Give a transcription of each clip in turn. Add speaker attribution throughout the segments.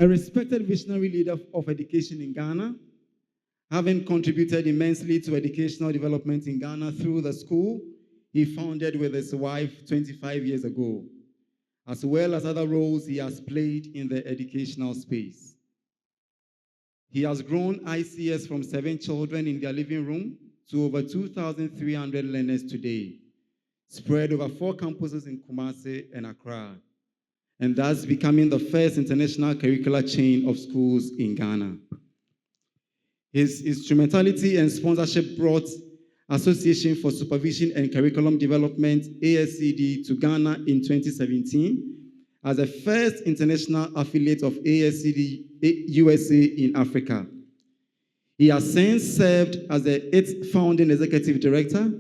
Speaker 1: A respected visionary leader of education in Ghana, having contributed immensely to educational development in Ghana through the school he founded with his wife 25 years ago, as well as other roles he has played in the educational space. He has grown ICS from 7 children in their living room to over 2,300 learners today, spread over 4 campuses in Kumasi and Accra, and thus becoming the first international curricular chain of schools in Ghana. His instrumentality and sponsorship brought Association for Supervision and Curriculum Development, ASCD, to Ghana in 2017 as the first international affiliate of ASCD USA in Africa. He has since served as its founding executive director.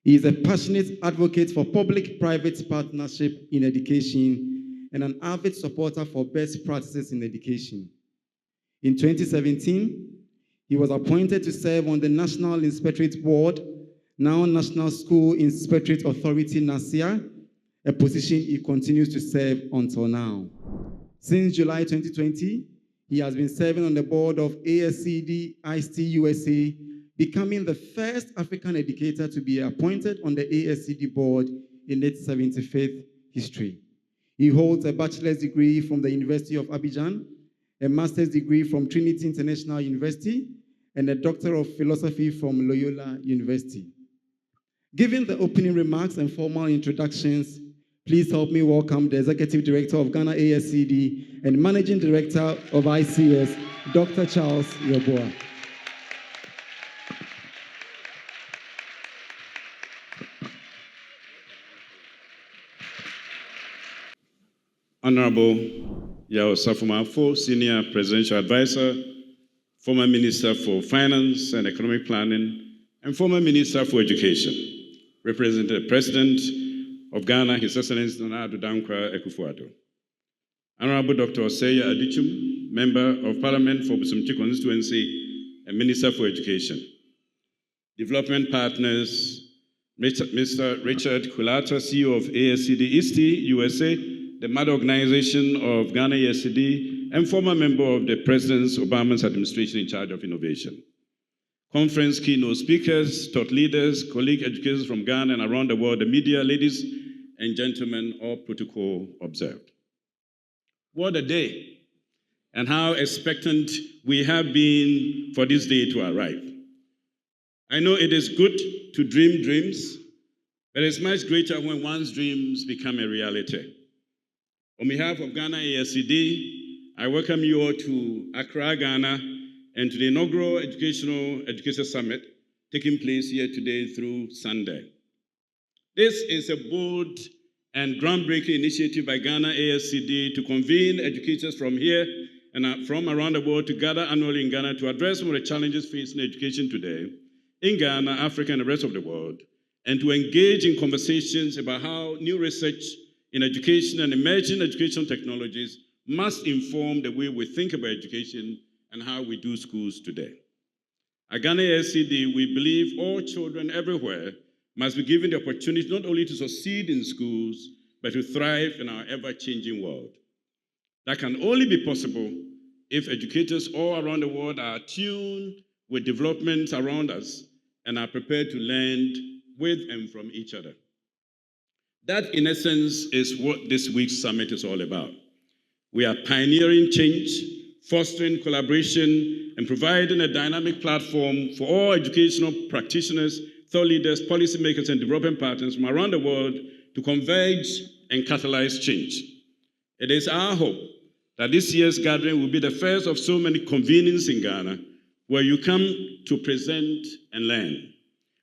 Speaker 1: He is a passionate advocate for public-private partnership in education and an avid supporter for best practices in education. In 2017, he was appointed to serve on the National Inspectorate Board, now National School Inspectorate Authority, NASIA, a position he continues to serve until now. Since July 2020, he has been serving on the board of ASCD ICT USA, becoming the first African educator to be appointed on the ASCD board in its 75th history. He holds a bachelor's degree from the University of Abidjan, a master's degree from Trinity International University, and a Doctor of Philosophy from Loyola University. Given the opening remarks and formal introductions, please help me welcome the Executive Director of Ghana ASCD and Managing Director of ICS, Dr. Charles Yeboah.
Speaker 2: Honorable Yao Safumafo, Senior Presidential Advisor, former Minister for Finance and Economic Planning, and former Minister for Education, represented the President of Ghana, His Excellency Nana Addo Dankwa Akufo-Addo. Honorable Dr. Oseya Adichum, Member of Parliament for Busumchi Constituency and Minister for Education. Development partners, Mr. Richard Kulata, CEO of ASCD ISTE USA, the mother organization of Ghana ASCD, and former member of the President Obama's administration in charge of innovation. Conference keynote speakers, thought leaders, colleague educators from Ghana and around the world, the media, ladies and gentlemen, all protocol observed. What a day, and how expectant we have been for this day to arrive. I know it is good to dream dreams, but it's much greater when one's dreams become a reality. On behalf of Ghana ASCD, I welcome you all to Accra, Ghana, and to the inaugural Education Summit taking place here today through Sunday. This is a bold and groundbreaking initiative by Ghana ASCD to convene educators from here and from around the world to gather annually in Ghana to address some of the challenges facing education today in Ghana, Africa, and the rest of the world, and to engage in conversations about how new research in education and emerging educational technologies must inform the way we think about education and how we do schools today. At Ghana ASCD, we believe all children everywhere must be given the opportunity not only to succeed in schools, but to thrive in our ever-changing world. That can only be possible if educators all around the world are attuned with developments around us and are prepared to learn with and from each other. That, in essence, is what this week's summit is all about. We are pioneering change, fostering collaboration, and providing a dynamic platform for all educational practitioners, thought leaders, policymakers, and development partners from around the world to converge and catalyze change. It is our hope that this year's gathering will be the first of so many convenings in Ghana where you come to present and learn,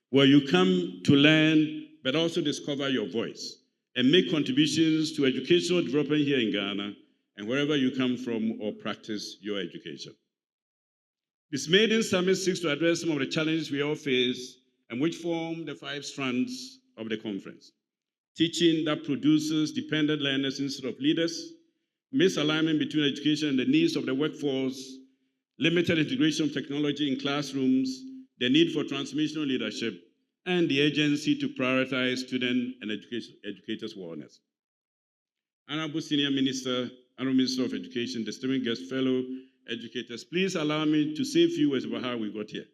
Speaker 2: where you come to learn but also discover your voice and make contributions to educational development here in Ghana and wherever you come from or practice your education. This maiden summit seeks to address some of the challenges we all face and which form the 5 strands of the conference. Teaching that produces dependent learners instead of leaders, misalignment between education and the needs of the workforce, limited integration of technology in classrooms, the need for transformational leadership, and the urgency to prioritize student and educators' wellness. Honorable Senior Minister Honorable Minister of Education, distinguished guests, fellow educators, please allow me to say a few words about how we got here.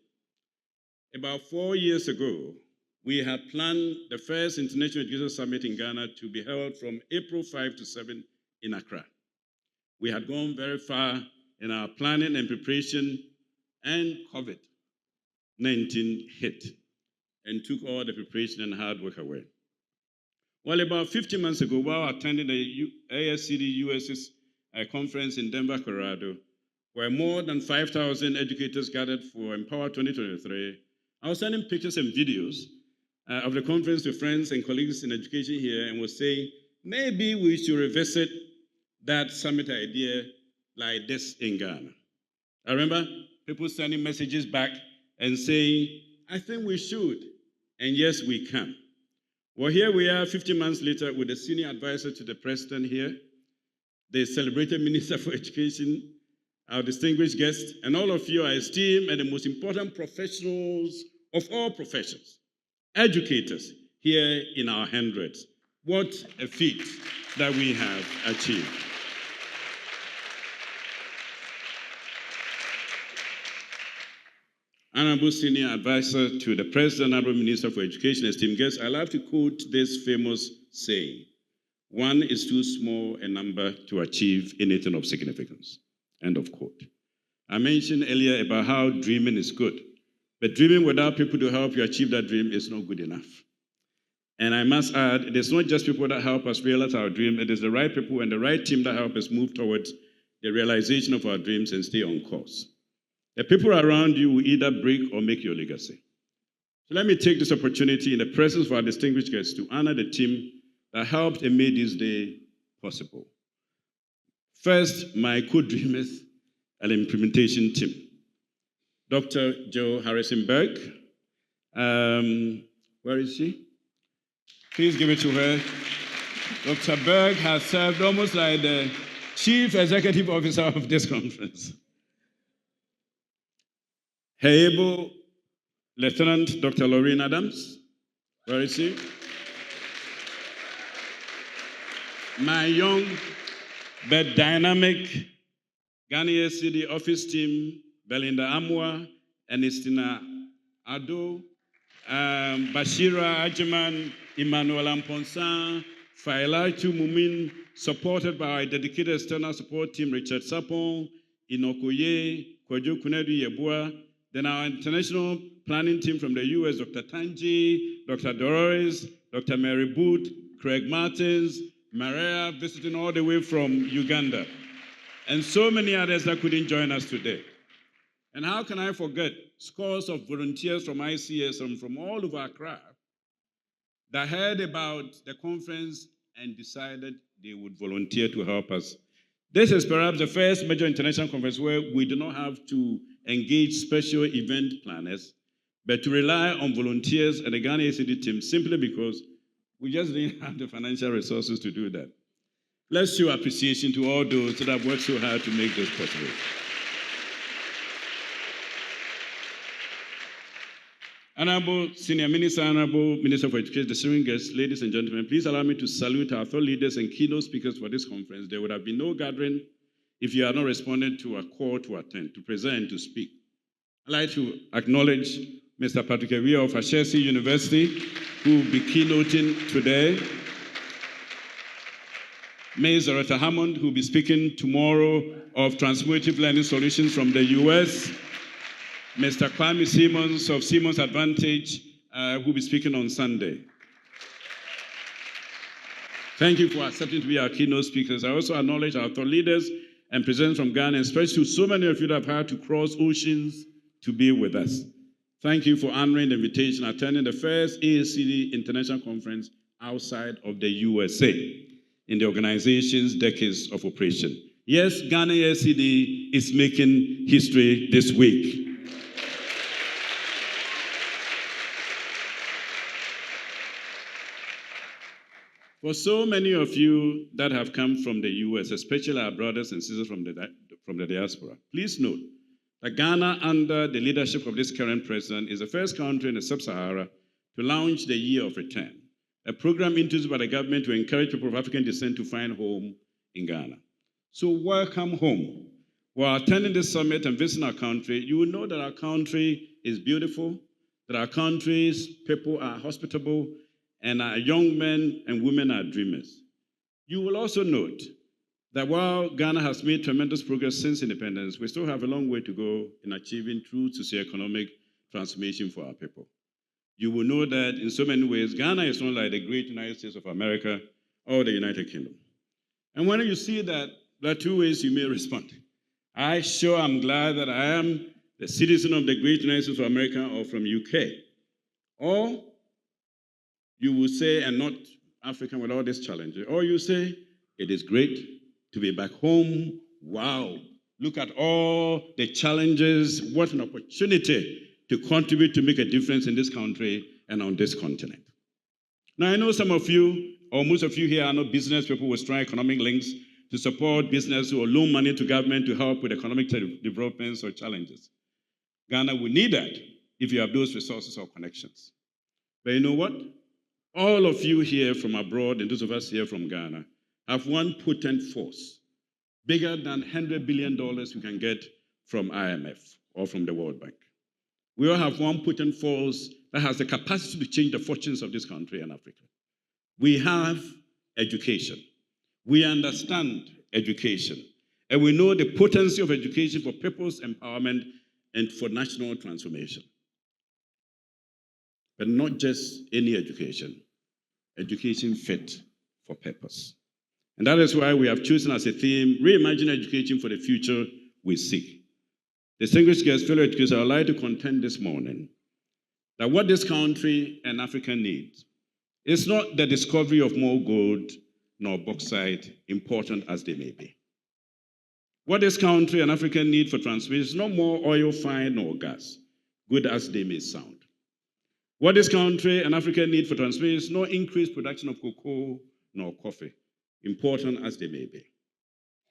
Speaker 2: About 4 years ago, we had planned the first International Education Summit in Ghana to be held from April 5 to 7 in Accra. We had gone very far in our planning and preparation, and COVID-19 hit and took all the preparation and hard work away. Well, about 50 months ago, while attending the ASCD US's conference in Denver, Colorado, where more than 5,000 educators gathered for Empower 2023, I was sending pictures and videos of the conference to friends and colleagues in education here and was saying, maybe we should revisit that summit idea like this in Ghana. I remember people sending messages back and saying, I think we should, and yes, we can. Well, here we are 50 months later with the senior advisor to the president here, the celebrated Minister for Education, our distinguished guests, and all of you are esteemed and the most important professionals of all professions, educators here in our hundreds. What a feat that we have achieved. Honorable Senior Advisor to the President, Honorable Minister for Education, esteemed guests, I love to quote this famous saying, one is too small a number to achieve anything of significance, end of quote. I mentioned earlier about how dreaming is good, but dreaming without people to help you achieve that dream is not good enough. And I must add, it is not just people that help us realize our dream, it is the right people and the right team that help us move towards the realization of our dreams and stay on course. The people around you will either break or make your legacy. So let me take this opportunity in the presence of our distinguished guests to honor the team that helped and made this day possible. First, my co-dreamers and implementation team. Dr. Jo Harrison-Berg. Where is she? Please give it to her. Dr. Berg has served almost like the chief executive officer of this conference. Her able Lieutenant Dr. Lorraine Adams. Where is she? My young but dynamic Ghana ASCD office team, Belinda Amwa, Ernestina Ado, Bashira Ajiman, Emmanuel Amponsan, Failatu Mumin, supported by our dedicated external support team, Richard Sapon, Inokoye, Kwajo Kunedu Yeboah, then our international planning team from the US, Dr. Tanji, Dr. Dolores, Dr. Mary Booth, Craig Martins, Maria visiting all the way from Uganda, and so many others that couldn't join us today. And how can I forget scores of volunteers from ICS and from all over Accra that heard about the conference and decided they would volunteer to help us. This is perhaps the first major international conference where we do not have to engage special event planners, but to rely on volunteers and the Ghana ASCD team simply because we just didn't have the financial resources to do that. Let's show appreciation to all those that have worked so hard to make this possible. Honorable Senior Minister, Honorable Minister for Education, distinguished guests, ladies and gentlemen, please allow me to salute our thought leaders and keynote speakers for this conference. There would have been no gathering if you had not responded to a call to attend, to present, to speak. I'd like to acknowledge Mr. Patrick Awia of Ashesi University, who will be keynoting today. Ms. Zaretta Hammond, who will be speaking tomorrow of Transformative Learning Solutions from the US. Mr. Kwame Simmons of Simmons Advantage, who will be speaking on Sunday. Thank you for accepting to be our keynote speakers. I also acknowledge our thought leaders and presenters from Ghana, especially so many of you that have had to cross oceans to be with us. Thank you for honoring the invitation, attending the first ASCD International Conference outside of the USA in the organization's decades of operation. Yes, Ghana ASCD is making history this week. For so many of you that have come from the US, especially our brothers and sisters from the diaspora, please note that Ghana, under the leadership of this current president, is the first country in the sub-Sahara to launch the Year of Return, a program introduced by the government to encourage people of African descent to find home in Ghana. So welcome home. While attending this summit and visiting our country, you will know that our country is beautiful, that our country's people are hospitable, and our young men and women are dreamers. You will also note that while Ghana has made tremendous progress since independence, we still have a long way to go in achieving true socioeconomic transformation for our people. You will know that in so many ways, Ghana is not like the great United States of America or the United Kingdom. And when you see that, there are two ways you may respond. I sure am glad that I am a citizen of the great United States of America or from UK. Or you will say, and not African with all these challenges, or you say, it is great to be back home. Wow, look at all the challenges. What an opportunity to contribute to make a difference in this country and on this continent. Now, I know some of you, or most of you here, are not business people with strong economic links to support business or loan money to government to help with economic developments or challenges. Ghana will need that if you have those resources or connections. But you know what? All of you here from abroad and those of us here from Ghana have one potent force, bigger than $100 billion we can get from IMF or from the World Bank. We all have one potent force that has the capacity to change the fortunes of this country and Africa. We have education. We understand education. And we know the potency of education for people's empowerment and for national transformation. But not just any education fit for purpose. And that is why we have chosen as a theme, Reimagining Education for the Future we Seek. Distinguished guests, fellow educators, I would like to contend this morning that what this country and Africa needs is not the discovery of more gold nor bauxite, important as they may be. What this country and Africa need for transformation is not more oil, fine, nor gas, good as they may sound. What this country and Africa need for transformation is not increased production of cocoa nor coffee, important as they may be.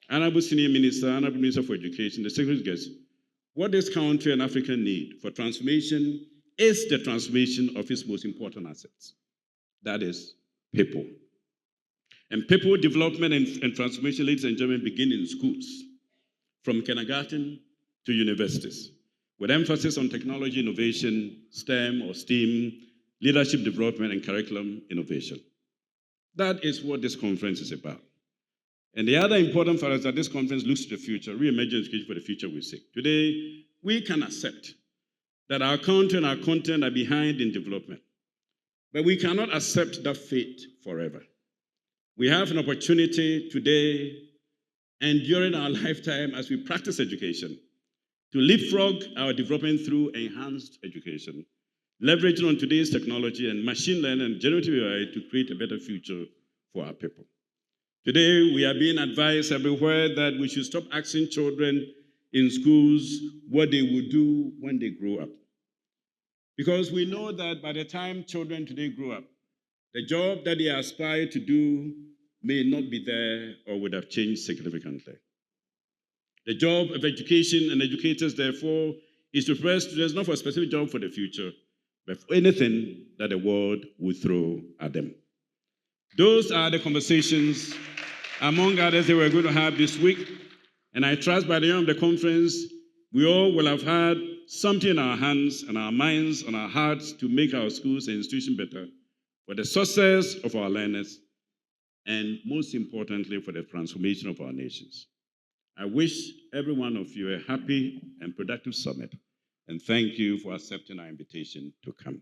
Speaker 2: Honorable Senior Minister, Honorable Minister for Education, distinguished guests, what this country and Africa need for transformation is the transformation of its most important assets. That is people. And people development and transformation, ladies and gentlemen, begin in schools, from kindergarten to universities, with emphasis on technology innovation, STEM or STEAM, leadership development, and curriculum innovation. That is what this conference is about. And the other important factor is that this conference looks to the future, Reimagining Education for the Future we seek. Today, we can accept that our country and our continent are behind in development, but we cannot accept that fate forever. We have an opportunity today and during our lifetime as we practice education to leapfrog our development through enhanced education, leveraging on today's technology and machine learning and generative AI to create a better future for our people. Today, we are being advised everywhere that we should stop asking children in schools what they will do when they grow up. Because we know that by the time children today grow up, the job that they aspire to do may not be there or would have changed significantly. The job of education and educators, therefore, is to prepare students not for a specific job for the future, but for anything that the world will throw at them. Those are the conversations, among others, that we're going to have this week. And I trust by the end of the conference, we all will have had something in our hands and our minds and our hearts to make our schools and institutions better for the success of our learners and, most importantly, for the transformation of our nations. I wish every one of you a happy and productive summit, and thank you for accepting our invitation to come.